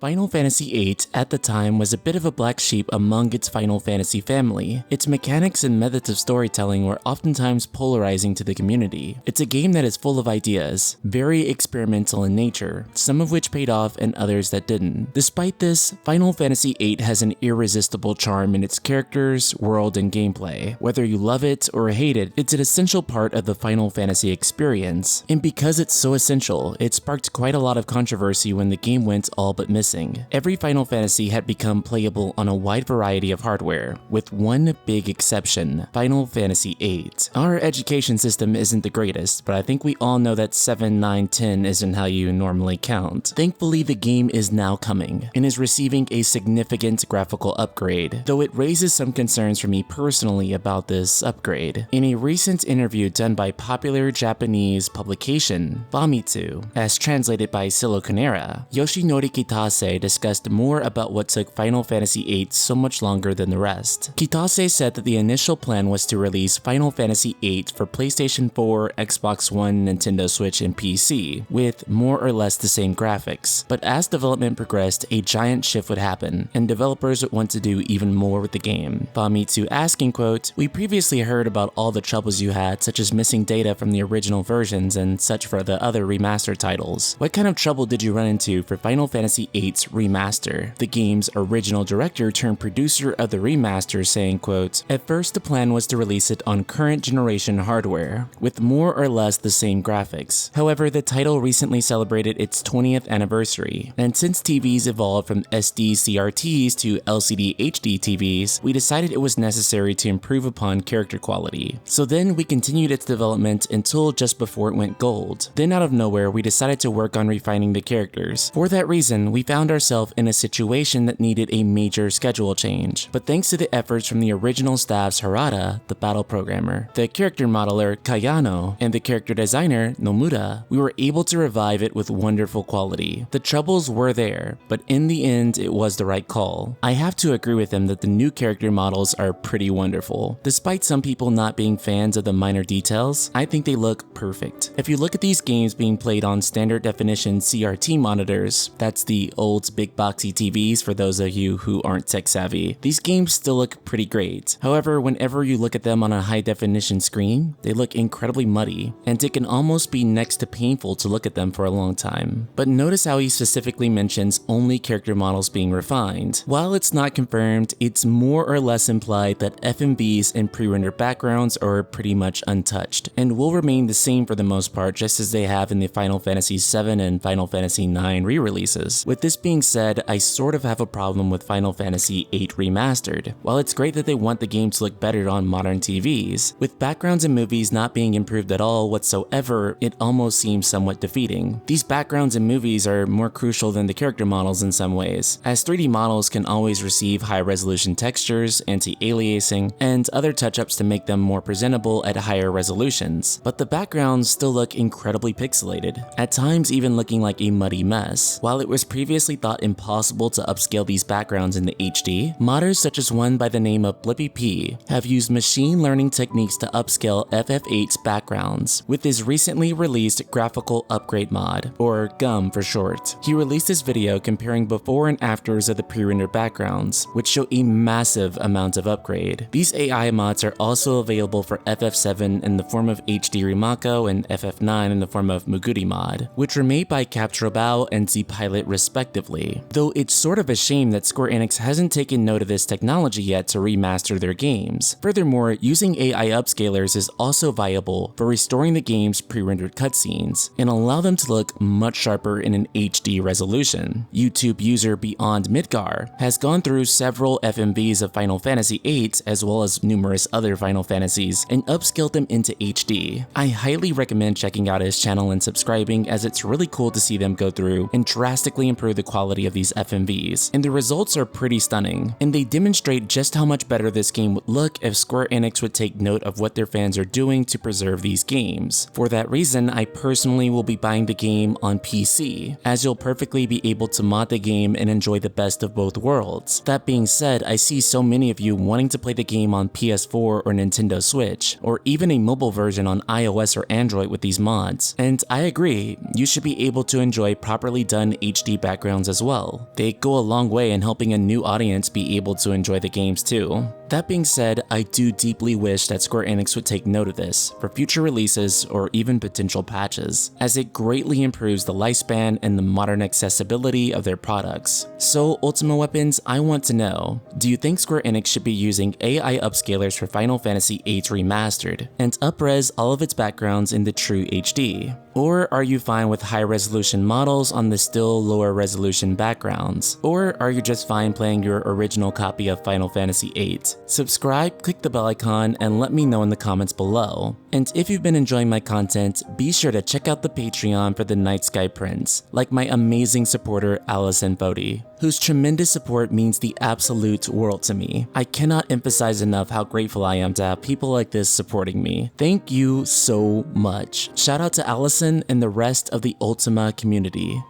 Final Fantasy VIII at the time was a bit of a black sheep among its Final Fantasy family. Its mechanics and methods of storytelling were oftentimes polarizing to the community. It's a game that is full of ideas, very experimental in nature, some of which paid off and others that didn't. Despite this, Final Fantasy VIII has an irresistible charm in its characters, world, and gameplay. Whether you love it or hate it, it's an essential part of the Final Fantasy experience. And because it's so essential, it sparked quite a lot of controversy when the game went all but missing. Every Final Fantasy had become playable on a wide variety of hardware, with one big exception, Final Fantasy VIII. Our education system isn't the greatest, but I think we all know that 7, 9, 10 isn't how you normally count. Thankfully, the game is now coming, and is receiving a significant graphical upgrade, though it raises some concerns for me personally about this upgrade. In a recent interview done by popular Japanese publication, Famitsu, as translated by Siliconera, Yoshinori Kitase discussed more about what took Final Fantasy VIII so much longer than the rest. Kitase said that the initial plan was to release Final Fantasy VIII for PlayStation 4, Xbox One, Nintendo Switch, and PC, with more or less the same graphics. But as development progressed, a giant shift would happen, and developers would want to do even more with the game. Famitsu asking, quote, "We previously heard about all the troubles you had, such as missing data from the original versions and such for the other remastered titles. What kind of trouble did you run into for Final Fantasy VIII's Remaster?" The game's original director turned producer of the remaster saying, quote, "At first the plan was to release it on current generation hardware, with more or less the same graphics. However, the title recently celebrated its 20th anniversary, and since TVs evolved from SD CRTs to LCD HD TVs, we decided it was necessary to improve upon character quality. So then we continued its development until just before it went gold. Then out of nowhere, we decided to work on refining the characters. For that reason, we found ourselves in a situation that needed a major schedule change. But thanks to the efforts from the original staff's Harada, the battle programmer, the character modeler Kayano, and the character designer Nomura, we were able to revive it with wonderful quality. The troubles were there, but in the end it was the right call. I have to agree with him that the new character models are pretty wonderful. Despite some people not being fans of the minor details, I think they look perfect. If you look at these games being played on standard definition CRT monitors, that's the old big boxy TVs for those of you who aren't tech savvy, these games still look pretty great. However, whenever you look at them on a high definition screen, they look incredibly muddy, and it can almost be next to painful to look at them for a long time. But notice how he specifically mentions only character models being refined. While it's not confirmed, it's more or less implied that FMVs and pre-rendered backgrounds are pretty much untouched, and will remain the same for the most part, just as they have in the Final Fantasy VII and Final Fantasy IX re-releases. With this being said, I sort of have a problem with Final Fantasy VIII Remastered. While it's great that they want the game to look better on modern TVs, with backgrounds in movies not being improved at all whatsoever, it almost seems somewhat defeating. These backgrounds in movies are more crucial than the character models in some ways, as 3D models can always receive high-resolution textures, anti-aliasing, and other touch-ups to make them more presentable at higher resolutions. But the backgrounds still look incredibly pixelated, at times even looking like a muddy mess. While it was previously thought impossible to upscale these backgrounds into HD, modders such as one by the name of Blippi P have used machine learning techniques to upscale FF8's backgrounds with his recently released graphical upgrade mod, or GUM for short. He released this video comparing before and afters of the pre-rendered backgrounds, which show a massive amount of upgrade. These AI mods are also available for FF7 in the form of HD Rimako and FF9 in the form of Muguri mod, which were made by Capturabao and Z-Pilot respectively. Though it's sort of a shame that Square Enix hasn't taken note of this technology yet to remaster their games. Furthermore, using AI upscalers is also viable for restoring the game's pre-rendered cutscenes and allow them to look much sharper in an HD resolution. YouTube user Beyond Midgar has gone through several FMVs of Final Fantasy VIII as well as numerous other Final Fantasies and upscaled them into HD. I highly recommend checking out his channel and subscribing, as it's really cool to see them go through and drastically improve the quality of these FMVs, and the results are pretty stunning, and they demonstrate just how much better this game would look if Square Enix would take note of what their fans are doing to preserve these games. For that reason, I personally will be buying the game on PC, as you'll perfectly be able to mod the game and enjoy the best of both worlds. That being said, I see so many of you wanting to play the game on PS4 or Nintendo Switch, or even a mobile version on iOS or Android with these mods, and I agree, you should be able to enjoy properly done HD background backgrounds as well. They go a long way in helping a new audience be able to enjoy the games too. That being said, I do deeply wish that Square Enix would take note of this for future releases or even potential patches, as it greatly improves the lifespan and the modern accessibility of their products. So Ultima Weapons, I want to know, do you think Square Enix should be using AI upscalers for Final Fantasy VIII Remastered and up-res all of its backgrounds into true HD? Or are you fine with high-resolution models on the still lower-resolution backgrounds? Or are you just fine playing your original copy of Final Fantasy VIII? Subscribe, click the bell icon, and let me know in the comments below. And if you've been enjoying my content, be sure to check out the Patreon for the Night Sky Prince, like my amazing supporter Allison Bodie, whose tremendous support means the absolute world to me. I cannot emphasize enough how grateful I am to have people like this supporting me. Thank you so much. Shout out to Allison and the rest of the Ultima community.